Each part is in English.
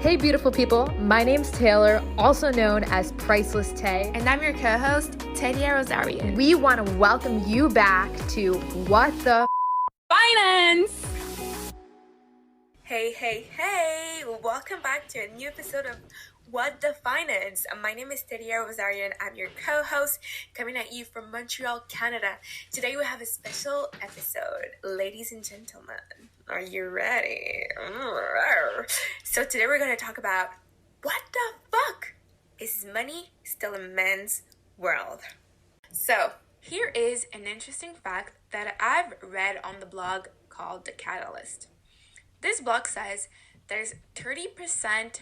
Hey beautiful people, my name's Taylor, also known as Priceless Tay. And I'm your co-host, Tedia ROSARION. We want to welcome you back to What the Finance! Hey, welcome back to a new episode of What the Finance. My name is Tedia ROSARION. I'm your co-host, coming at you from Montreal, Canada. Today we have a special episode. Ladies and gentlemen, are you ready? So today we're going to talk about what the fuck is money still a man's world? So here is an interesting fact that I've read on the blog called The Catalyst. This blog says there's 30%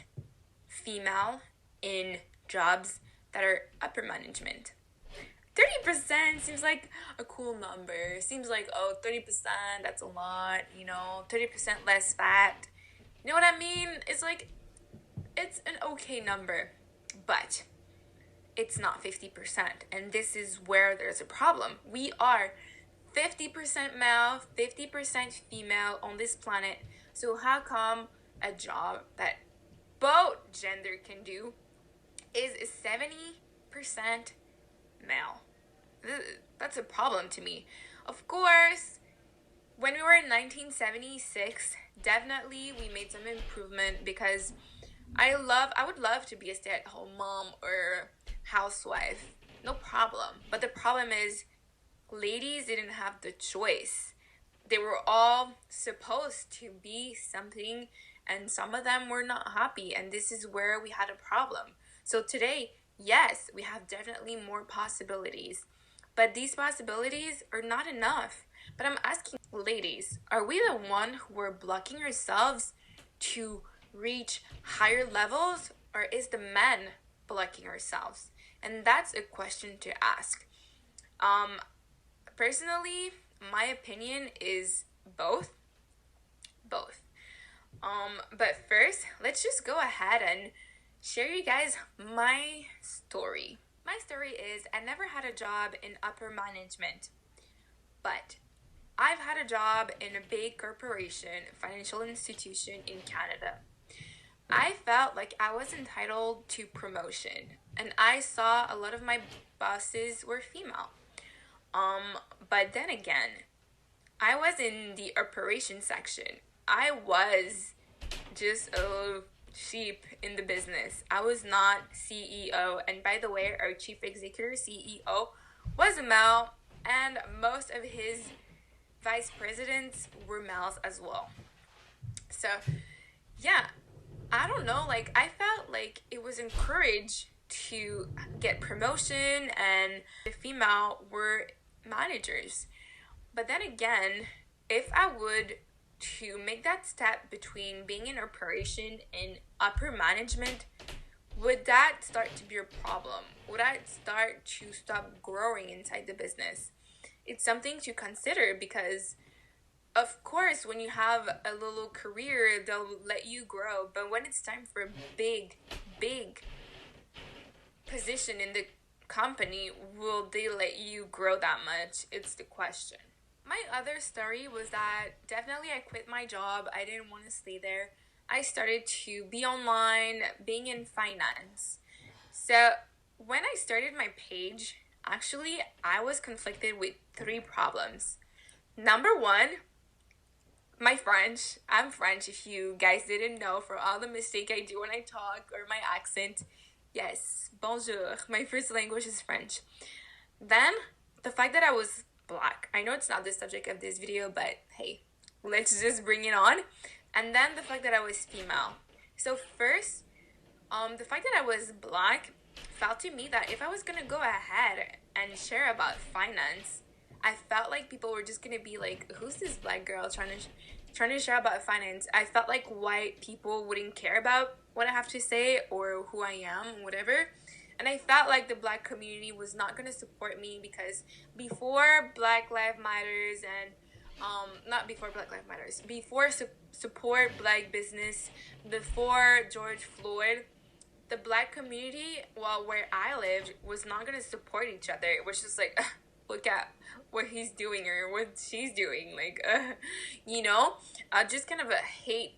female in jobs that are upper management. 30% seems like a cool number. Seems like, 30%, that's a lot, 30% less fat. You know what I mean? It's like, it's an okay number, but it's not 50%. And this is where there's a problem. We are 50% male, 50% female on this planet. So how come a job that both gender can do is 70% male? That's a problem to me. Of course, when we were in 1976, definitely we made some improvement because I would love to be a stay-at-home mom or housewife. No problem. But the problem is ladies didn't have the choice. They were all supposed to be something, and some of them were not happy, and this is where we had a problem. So today, yes, we have definitely more possibilities, but these possibilities are not enough. But I'm asking ladies, are we the one who are blocking ourselves to reach higher levels, or is the men blocking ourselves? And that's a question to ask. Personally, my opinion is both. But first, let's just go ahead and share you guys my story. My story is I never had a job in upper management, but I've had a job in a big corporation, financial institution in Canada. I felt like I was entitled to promotion, and I saw a lot of my bosses were female. But then again, I was in the operations section. I was just a sheep in the business. I was not CEO. And by the way, our chief executive CEO was a male, and most of his vice presidents were males as well. So, yeah, I don't know. I felt like it was encouraged to get promotion, and the female were managers. But then again, if I would to make that step between being in operation and upper management, would that start to be a problem? Would I start to stop growing inside the business? It's something to consider because, of course, when you have a little career, they'll let you grow. But when it's time for a big position in the company, will they let you grow that much? It's the question. My other story was that definitely I quit my job. I didn't want to stay there. I started to be online, being in finance. So when I started my page, actually I was conflicted with 3 problems. Number 1, my French. I'm French, if you guys didn't know, for all the mistake I do when I talk or my accent. Yes, bonjour. My first language is French. Then, the fact that I was Black. I know it's not the subject of this video, but hey, let's just bring it on. And then the fact that I was female. So first, the fact that I was Black felt to me that if I was gonna go ahead and share about finance, I felt like people were just gonna be like, who's this Black girl trying to share about finance? I felt like white people wouldn't care about what I have to say or who I am, whatever. And I felt like the Black community was not going to support me because before Black Lives Matters and, before support Black business, before George Floyd, the Black community, well, where I lived, was not going to support each other. It was just like, look at what he's doing or what she's doing. Just kind of a hate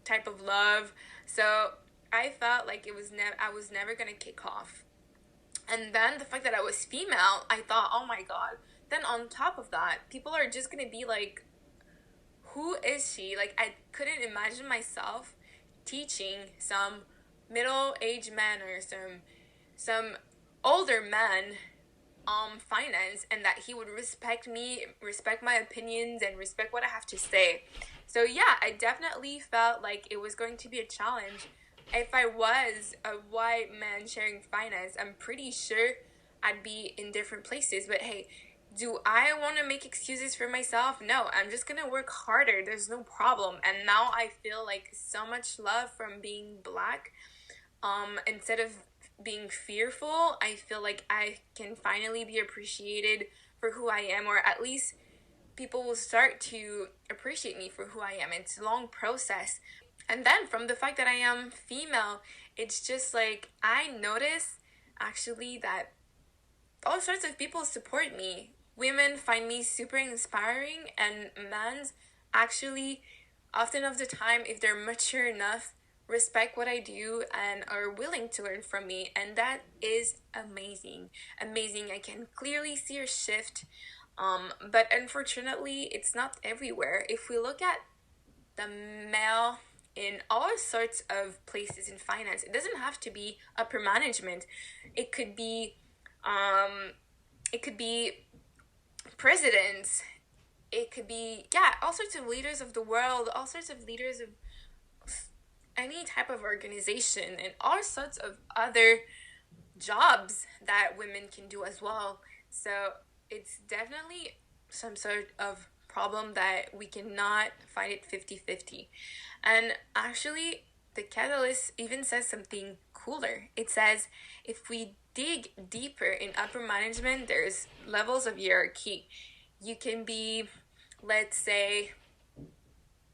type of love, So I felt like I was never gonna kick off. And then the fact that I was female, I thought, oh my god. Then on top of that, people are just gonna be like, who is she? Like, I couldn't imagine myself teaching some middle-aged man or some older man finance, and that he would respect me, respect my opinions, and respect what I have to say. So yeah, I definitely felt like it was going to be a challenge. If I was a white man sharing finance, I'm pretty sure I'd be in different places. But hey, do I want to make excuses for myself? No, I'm just gonna work harder. There's no problem. And now I feel like so much love from being black. Instead of being fearful, I feel like I can finally be appreciated for who I am, or at least people will start to appreciate me for who I am. It's a long process. And then from the fact that I am female, it's just like I notice actually that all sorts of people support me. Women find me super inspiring, and men actually, often of the time, if they're mature enough, respect what I do and are willing to learn from me. And that is amazing. Amazing. I can clearly see a shift. But unfortunately, it's not everywhere. If we look at the male in all sorts of places in finance, it doesn't have to be upper management. It could be it could be presidents, it could be, yeah, all sorts of leaders of the world, all sorts of leaders of any type of organization, and all sorts of other jobs that women can do as well. So it's definitely some sort of problem that we cannot find it 50-50. And actually, the catalyst even says something cooler. It says if we dig deeper in upper management, there's levels of hierarchy. You can be, let's say,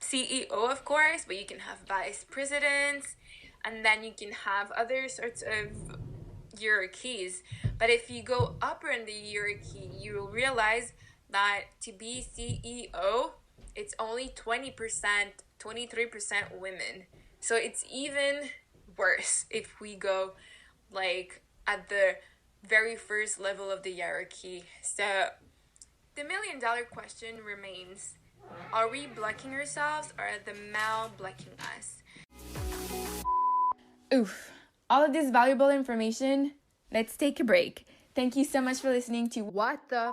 CEO, of course, but you can have vice presidents, and then you can have other sorts of hierarchies. But if you go upper in the hierarchy, you will realize that to be CEO, it's only 20%, 23% women. So it's even worse if we go like at the very first level of the hierarchy. So the $1,000,000 question remains, are we blocking ourselves, or are the male blocking us? Oof. All of this valuable information. Let's take a break. Thank you so much for listening to What the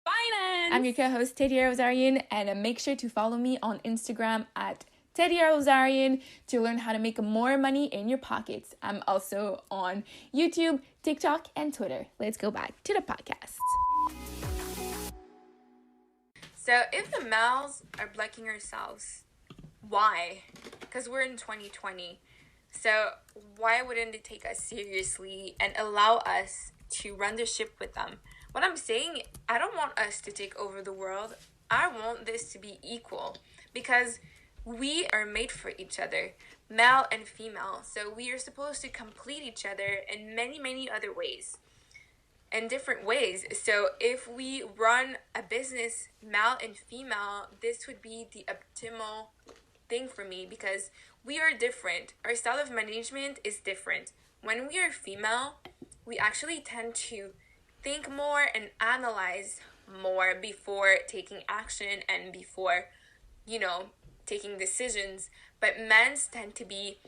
Finance! I'm your co-host, Tedia ROSARION, and make sure to follow me on Instagram at Tedia ROSARION to learn how to make more money in your pockets. I'm also on YouTube, TikTok, and Twitter. Let's go back to the podcast. So if the males are blocking ourselves, why? Because we're in 2020. So why wouldn't they take us seriously and allow us to run the ship with them? What I'm saying, I don't want us to take over the world. I want this to be equal, because we are made for each other, male and female. So we are supposed to complete each other in many, many other ways, in different ways. So if we run a business male and female, this would be the optimal thing for me, because we are different. Our style of management is different. When we are female, we actually tend to think more and analyze more before taking action and before, taking decisions. But men's tend to be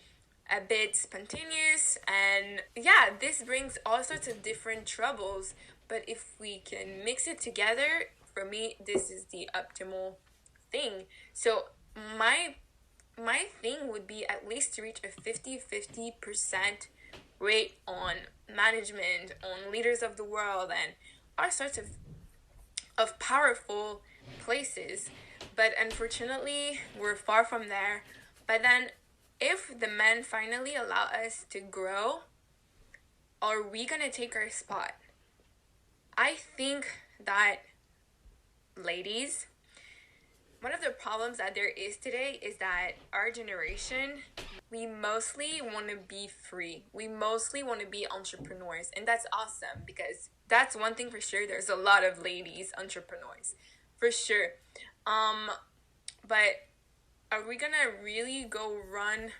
a bit spontaneous, and yeah, this brings all sorts of different troubles. But if we can mix it together, for me, this is the optimal thing. So my thing would be at least to reach a 50% rate on management, on leaders of the world, and all sorts of powerful places. But unfortunately, we're far from there. But then if the men finally allow us to grow, are we gonna take our spot? I think that, ladies, one of the problems that there is today is that our generation, we mostly want to be free. We mostly want to be entrepreneurs. And that's awesome, because that's one thing for sure. There's a lot of ladies entrepreneurs, for sure. But are we going to really go run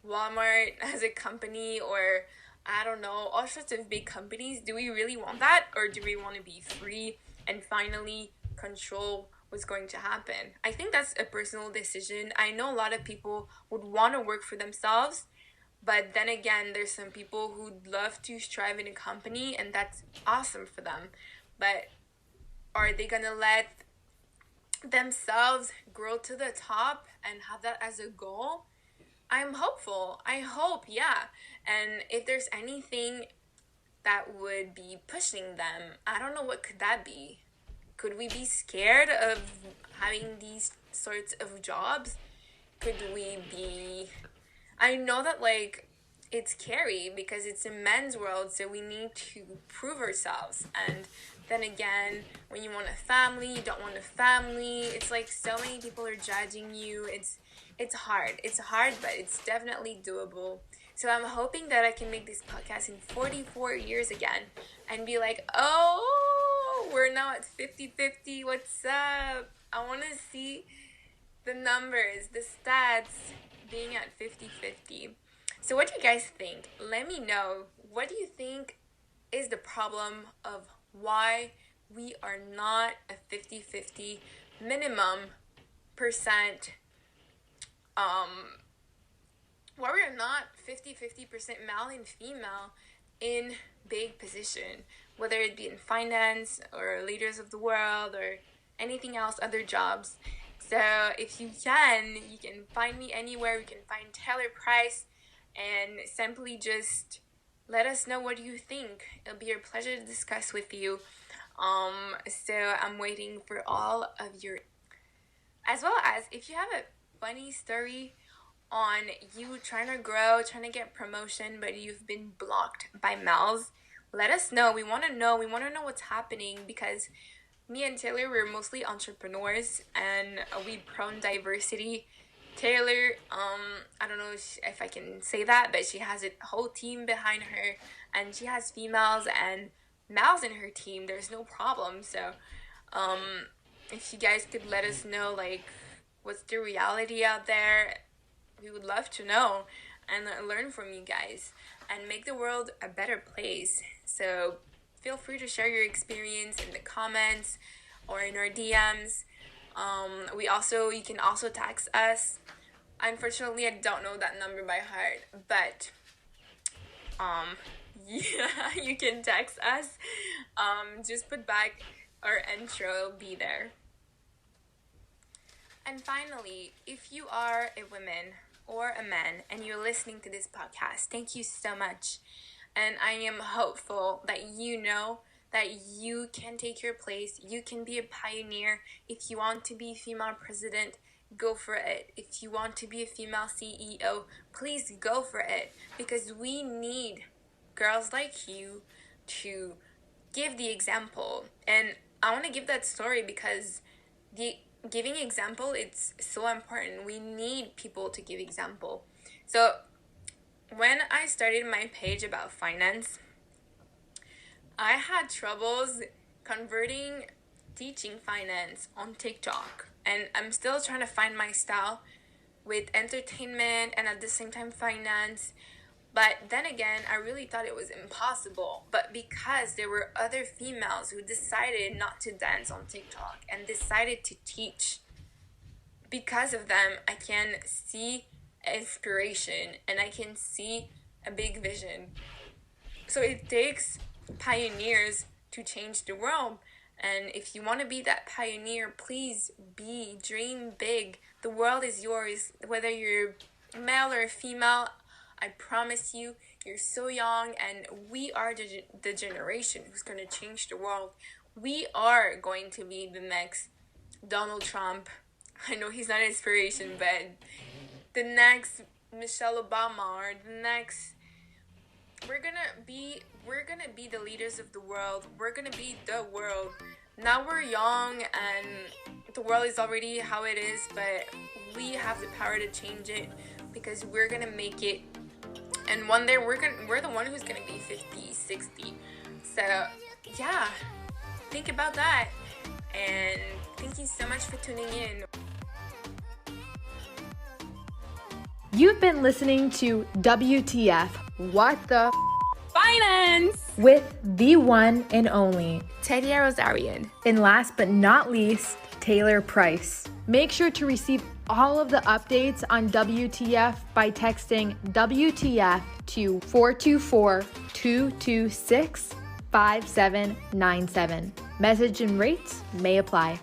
Walmart as a company, or I don't know, all sorts of big companies. Do we really want that, or do we want to be free and finally control what's going to happen? I think that's a personal decision. I know a lot of people would want to work for themselves, but then again, there's some people who'd love to strive in a company, and that's awesome for them. But are they gonna let themselves grow to the top and have that as a goal? I'm hopeful. I hope, yeah. And if there's anything that would be pushing them, I don't know, what could that be? Could we be scared of having these sorts of jobs? Could we be... I know that, like, it's scary because it's a men's world, so we need to prove ourselves. And then again, when you want a family, you don't want a family. It's like so many people are judging you. It's hard. It's hard, but it's definitely doable. So I'm hoping that I can make this podcast in 44 years again and be like, oh, we're now at 50-50. What's up? I want to see the numbers, the stats being at 50-50. So what do you guys think? Let me know. What do you think is the problem of why we are not a 50-50 minimum percent, why we're not 50-50% male and female in big position, whether it be in finance or leaders of the world or anything else, other jobs. So if you can find me anywhere. You can find Taylor Price and simply just let us know what you think. It'll be a pleasure to discuss with you. So I'm waiting for all of your, as well as if you have a funny story on you trying to grow, trying to get promotion, but you've been blocked by males, let us know. We want to know what's happening, because me and Taylor, we're mostly entrepreneurs and we prone diversity. Taylor, I don't know if I can say that, but she has a whole team behind her, and she has females and males in her team. There's no problem. So, if you guys could let us know, like, what's the reality out there, we would love to know and learn from you guys and make the world a better place. So feel free to share your experience in the comments or in our DMs. You can also text us. Unfortunately, I don't know that number by heart, but yeah, you can text us. Just put back our intro, it'll be there. And finally, if you are a woman or a man and you're listening to this podcast, thank you so much. And I am hopeful that you know that you can take your place. You can be a pioneer. If you want to be female president, go for it. If you want to be a female CEO, please go for it. Because we need girls like you to give the example. And I want to give that story because giving example, it's so important. We need people to give example. So when I started my page about finance, I had troubles converting teaching finance on TikTok, and I'm still trying to find my style with entertainment and at the same time finance. But then again, I really thought it was impossible. But because there were other females who decided not to dance on TikTok and decided to teach, because of them, I can see inspiration and I can see a big vision. So it takes pioneers to change the world. And if you want to be that pioneer, please dream big. The world is yours, whether you're male or female. I promise you, you're so young, and we are the generation who's going to change the world. We are going to be the next Donald Trump. I know he's not an inspiration, but the next Michelle Obama, or the next... We're gonna be the leaders of the world. We're gonna be the world. Now we're young and the world is already how it is, but we have the power to change it because we're gonna make it. And one day we're the one who's gonna be 50, 60. So yeah, think about that. And thank you so much for tuning in. You've been listening to WTF, What the Finance with the one and only Tedia Rosarion. And last but not least, Taylor Price. Make sure to receive all of the updates on WTF by texting WTF to 424-226-5797. Message and rates may apply.